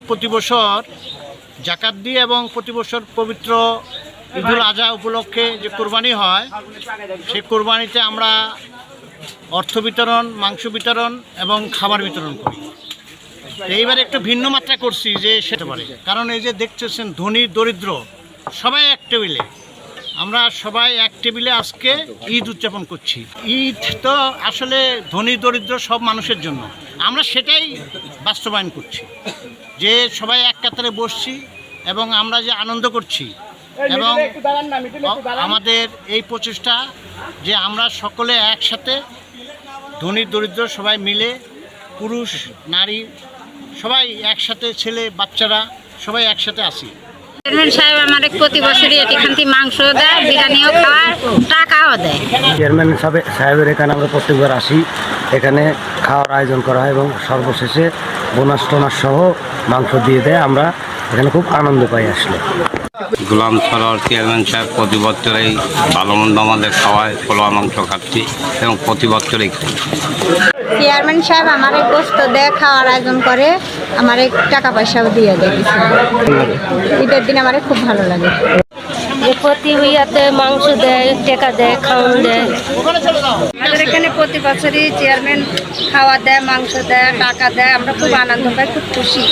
প্রতি বছর জাকাত দিয়ে এবং প্রতি বছর পবিত্র ঈদুল আজহা উপলক্ষে যে কোরবানি হয় সেই কোরবানিতে আমরা অর্থ বিতরণ, মাংস বিতরণ এবং খাবার বিতরণ করি। এইবার একটু ভিন্ন মাত্রা করছি যে সেটা পারে, কারণ এই যে দেখতেছেন ধনী দরিদ্র সবাই এক টেবিলে, আমরা সবাই এক টেবিলে আজকে ঈদ উদযাপন করছি। ঈদ তো আসলে ধনী দরিদ্র সব মানুষের জন্য, আমরা সেটাই বাস্তবায়ন করছি যে সবাই এক কাতারে বসছি এবং আমরা যে আনন্দ করছি এবং আমাদের এই প্রচেষ্টা যে আমরা সকলে একসাথে ধনী দরিদ্র সবাই মিলে, পুরুষ নারী সবাই একসাথে, ছেলে বাচ্চারা সবাই একসাথে আসি। চেয়ারম্যান সাহেব আমাদের প্রতি বছরই এখান থেকে মাংস দেয়, বিরিয়ানিও খাওয়ায়, টাকাও দেয়। চেয়ারম্যান সাহেবের এখানে আমরা প্রত্যেকবার আসি, এখানে খাওয়ার আয়োজন করা হয় এবং সর্বশেষে বোনাস টোনাস সহ মাংস দিয়ে দেয়। আমরা এখানে খুব আনন্দ পাই আসলে। গোলাম সরোয়ার চেয়ারম্যান সাহেব প্রতি বছরেই ভালো মন্দ আমাদের খাওয়ায়, পোলা মাংস খাচ্ছি এবং প্রতি বছরেই খাই। চেয়ারম্যান সাহেব আমার গোস্ত দেয়, খাওয়ার আয়োজন করে, আমার টাকা পয়সাও দিয়ে দেয়। ঈদের দিন আমার খুব ভালো লাগে। প্রতি ইয়াতে মাংস দেয়, টাকা দেয়, খাওয়ান দেয়। আমাদের এখানে প্রতি বছরই চেয়ারম্যান খাওয়া দেয়, মাংস দেয়, টাকা দেয়। আমরা খুব আনন্দ পাই, খুব খুশি।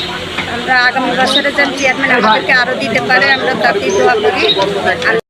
আমরা আগামী বছরে যেন চেয়ারম্যান আমাদেরকে আরও দিতে পারে, আমরা তাতেই দোয়া করি।